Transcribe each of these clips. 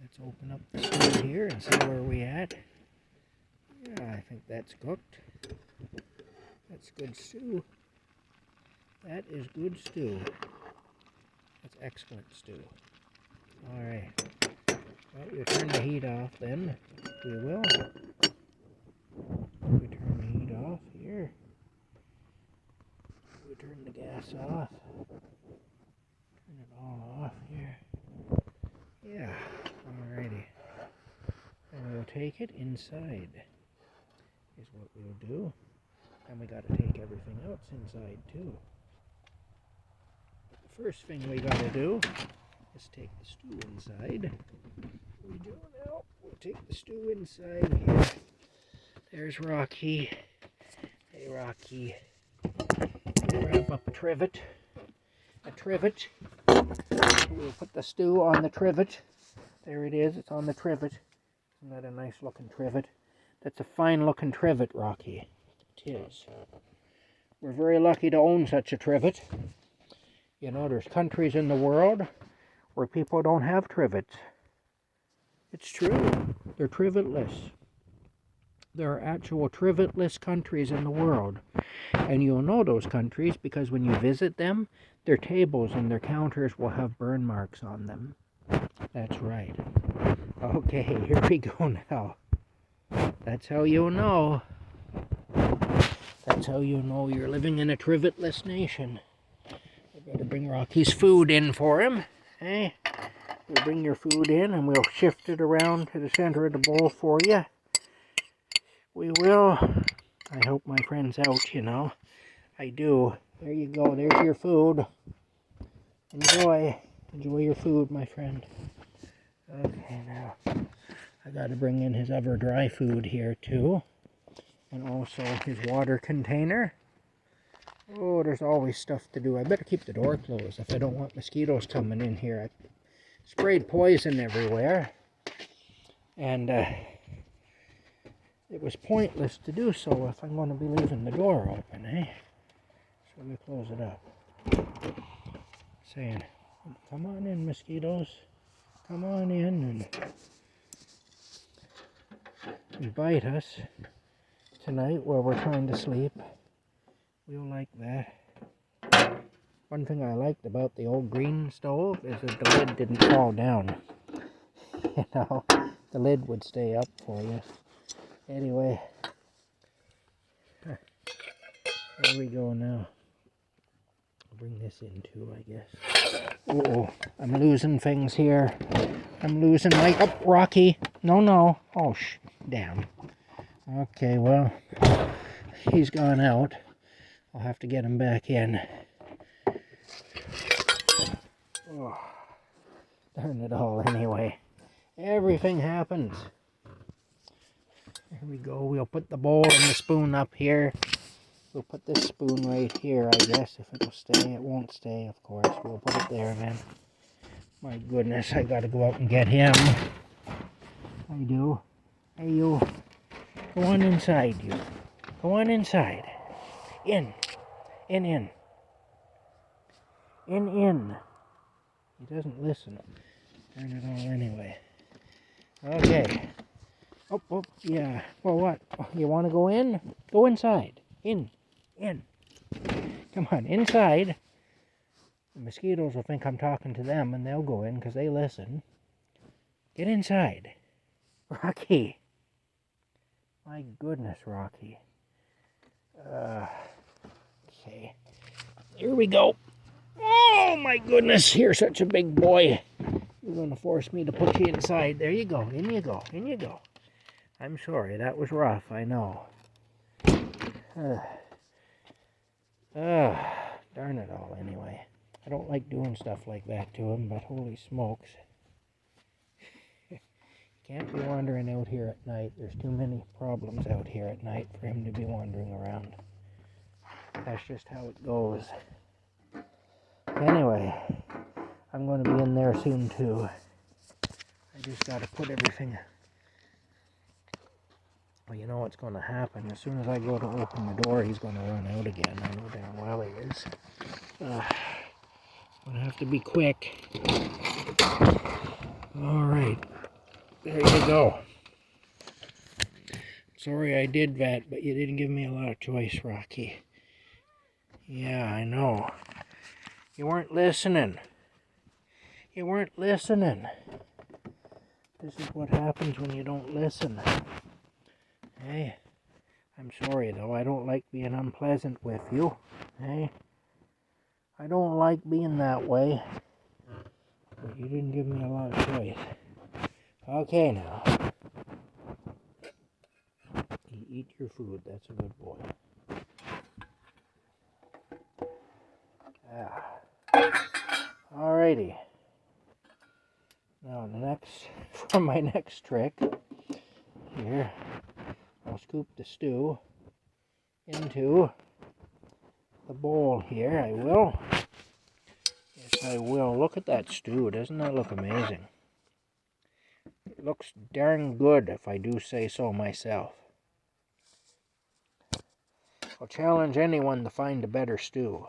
Let's open up the stew here and see where we at. Yeah, I think that's cooked. That's good stew. That is good stew. That's excellent stew. Alright. Well, we'll turn the heat off then. We will. We turn the heat off here. We turn the gas off. Turn it all off here. Yeah. Alrighty. And we'll take it inside. Is what we'll do. And we gotta take everything else inside too. The first thing we gotta do is take the stew inside. What we do now, we'll take the stew inside here. There's Rocky. Hey Rocky. We'll wrap up a trivet. A trivet. We'll put the stew on the trivet. There it is, it's on the trivet. Isn't that a nice looking trivet? That's a fine looking trivet, Rocky. It is. We're very lucky to own such a trivet. You know, there's countries in the world where people don't have trivets. It's true. They're trivetless. There are actual trivetless countries in the world. And you'll know those countries because when you visit them, their tables and their counters will have burn marks on them. That's right. Okay, here we go now. That's how you'll know. That's how you know you're living in a trivetless nation. I better bring Rocky's food in for him. Hey, we'll bring your food in and we'll shift it around to the center of the bowl for you. We will. I help my friends out, you know. I do. There you go. There's your food. Enjoy. Enjoy your food, my friend. Okay, now I got to bring in his other dry food here too. And also his water container. Oh, there's always stuff to do. I better keep the door closed if I don't want mosquitoes coming in here. I sprayed poison everywhere. And it was pointless to do so if I'm going to be leaving the door open, eh? So we close it up. Saying, come on in, mosquitoes. Come on in and bite us tonight while we're trying to sleep. We'll like that. One thing I liked about the old green stove is that the lid didn't fall down. You know, the lid would stay up for you. Anyway, there we go now. I'll bring this in too, I guess. Uh-oh, I'm losing things here. I'm losing my... Oh, Rocky. No. Oh, damn. Okay, well, he's gone out. I'll have to get him back in. Oh, darn it all anyway. Everything happens. Here we go. We'll put the bowl and the spoon up here. We'll put this spoon right here, I guess. If it'll stay, it won't stay, of course. We'll put it there then. My goodness, I gotta go out and get him. I do. Hey, you. Go on inside, you. Go on inside. In. In. He doesn't listen. Turn it on anyway. Okay. Oh, yeah. Well, what? You want to go in? Go inside. In. Come on, inside. The mosquitoes will think I'm talking to them, and they'll go in because they listen. Get inside. Rocky. My goodness, Rocky. Okay. Here we go. Oh, my goodness. You're such a big boy. You're going to force me to put you inside. There you go. In you go. I'm sorry. That was rough. I know. Darn it all anyway. I don't like doing stuff like that to him, but holy smokes. Can't be wandering out here at night. There's too many problems out here at night for him to be wandering around. That's just how it goes. Anyway, I'm going to be in there soon too. I just got to put everything... Well, you know what's going to happen. As soon as I go to open the door, he's going to run out again. I know damn well he is. Going to have to be quick. All right. There you go. Sorry I did that, but you didn't give me a lot of choice, Rocky. Yeah, I know. You weren't listening. You weren't listening. This is what happens when you don't listen. Hey, I'm sorry though. I don't like being unpleasant with you. Hey, I don't like being that way. But you didn't give me a lot of choice. Okay now. You eat your food. That's a good boy. Alrighty. Now for my next trick, here, I'll scoop the stew into the bowl here. I will. Yes, I will. Look at that stew. Doesn't that look amazing? It looks darn good, if I do say so myself. I'll challenge anyone to find a better stew.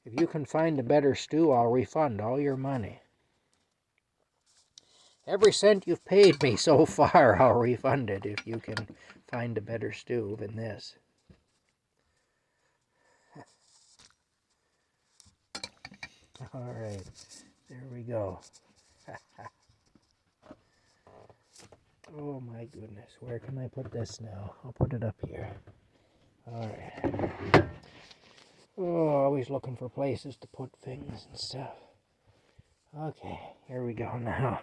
If you can find a better stew, I'll refund all your money. Every cent you've paid me so far, I'll refund it if you can find a better stew than this. All right, there we go. Oh my goodness, where can I put this now? I'll put it up here. All right. Oh, always looking for places to put things and stuff. Okay, here we go now.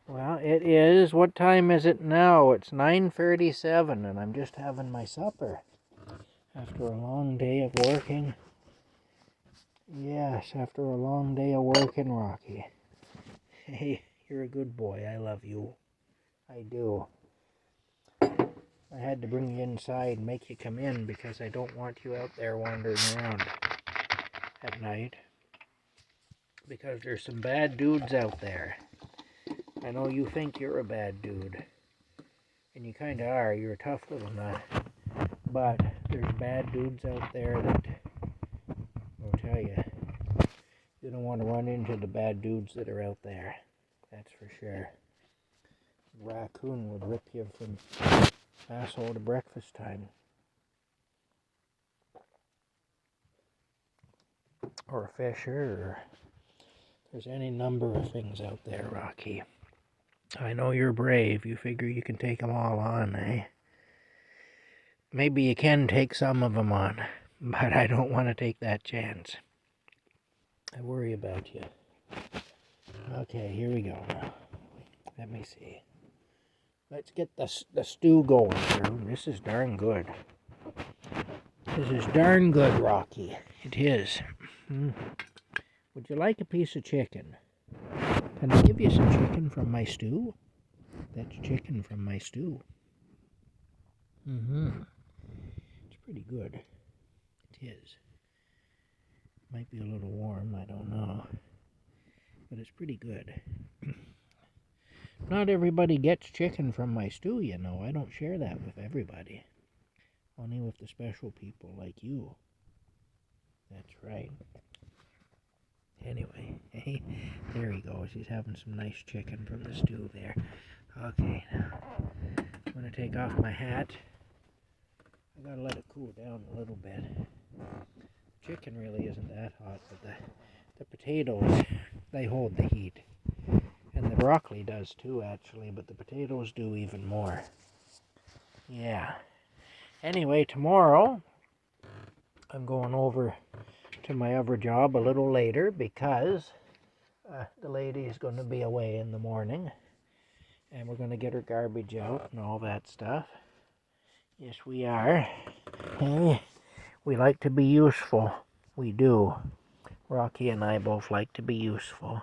Well, it is, what time is it now? It's 9:37 and I'm just having my supper after a long day of working. Yes, after a long day of working, Rocky. Hey, you're a good boy. I love you. I do. I had to bring you inside and make you come in because I don't want you out there wandering around at night. Because there's some bad dudes out there. I know you think you're a bad dude. And you kind of are. You're a tough little nut. But there's bad dudes out there that, I'll tell you, you don't want to run into the bad dudes that are out there. That's for sure. A raccoon would rip you from asshole to breakfast time. Or a fisher, or there's any number of things out there, Rocky. I know you're brave. You figure you can take them all on, eh? Maybe you can take some of them on, but I don't want to take that chance. I worry about you. Okay, here we go now. Let me see. Let's get the stew going through. This is darn good. This is darn good, Rocky. It is. Would you like a piece of chicken? Can I give you some chicken from my stew? That's chicken from my stew. It's pretty good. It is. Might be a little warm, I don't know. But it's pretty good. Not everybody gets chicken from my stew, you know. I don't share that with everybody. Only with the special people like you. That's right. Anyway, hey, there he goes. He's having some nice chicken from the stew there. Okay, now I'm going to take off my hat. I gotta let it cool down a little bit. Chicken really isn't that hot, but the potatoes, they hold the heat. And the broccoli does too, actually, but the potatoes do even more. Yeah. Anyway, tomorrow, I'm going over to my other job a little later because the lady is going to be away in the morning. And we're going to get her garbage out and all that stuff. Yes, we are. Hey, we like to be useful. We do. Rocky and I both like to be useful.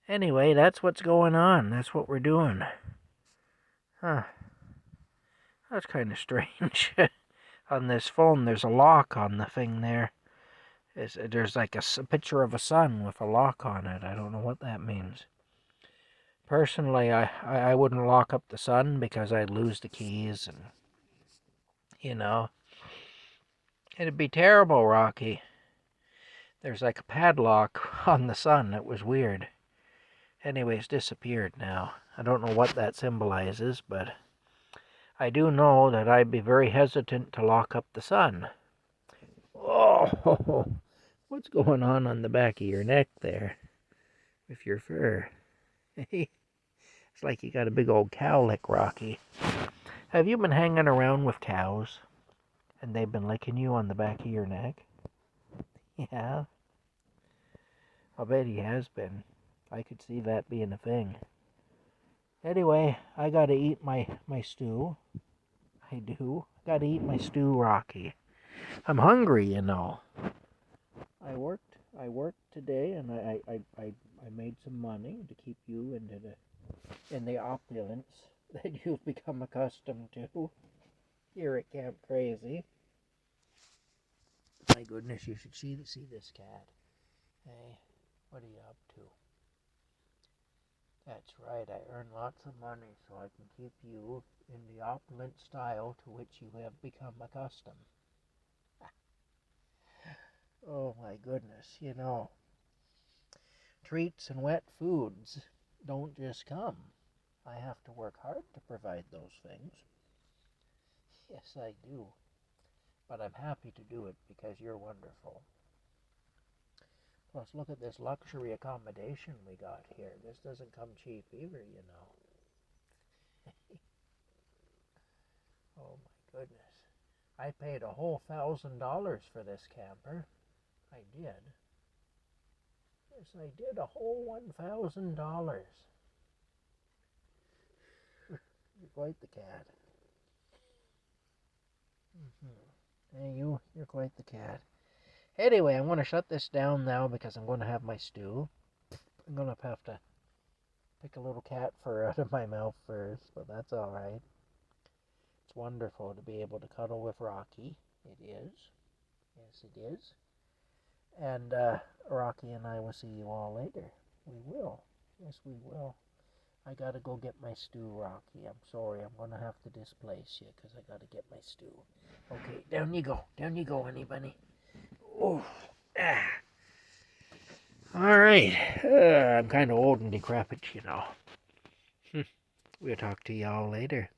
Anyway, that's what's going on. That's what we're doing. Huh. That's kind of strange. On this phone, there's a lock on the thing there. There's like a picture of a sun with a lock on it. I don't know what that means. Personally, I wouldn't lock up the sun because I'd lose the keys and, you know. It'd be terrible, Rocky. There's like a padlock on the sun. It was weird. Anyways, disappeared now. I don't know what that symbolizes, but I do know that I'd be very hesitant to lock up the sun. Oh, what's going on the back of your neck there with your fur? It's like you got a big old cowlick, Rocky. Have you been hanging around with cows and they've been licking you on the back of your neck? Yeah, I'll bet he has been. I could see that being a thing. Anyway, I gotta eat my stew. I do. I gotta eat my stew, Rocky. I'm hungry, you know. I worked today, and I made some money to keep you in the opulence that you've become accustomed to here at Camp Crazy. My goodness, you should see this cat. Hey, what are you up to? That's right, I earn lots of money so I can keep you in the opulent style to which you have become accustomed. Oh my goodness, you know, treats and wet foods don't just come. I have to work hard to provide those things. Yes, I do. But I'm happy to do it because you're wonderful. Plus, look at this luxury accommodation we got here. This doesn't come cheap either, you know. Oh my goodness. I paid a whole $1,000 for this camper. I did. Yes, I did, a whole $1,000. You're quite the cat. Hey, you're quite the cat. Anyway, I'm going to shut this down now because I'm going to have my stew. I'm going to have to pick a little cat fur out of my mouth first, but that's all right. It's wonderful to be able to cuddle with Rocky. It is. Yes, it is. And Rocky and I will see you all later. We will. Yes, we will. I gotta go get my stew, Rocky. I'm sorry. I'm gonna have to displace you because I gotta get my stew. Okay, down you go. Down you go, honey bunny. Oh, ah. All right. I'm kind of old and decrepit, you know. We'll talk to y'all later.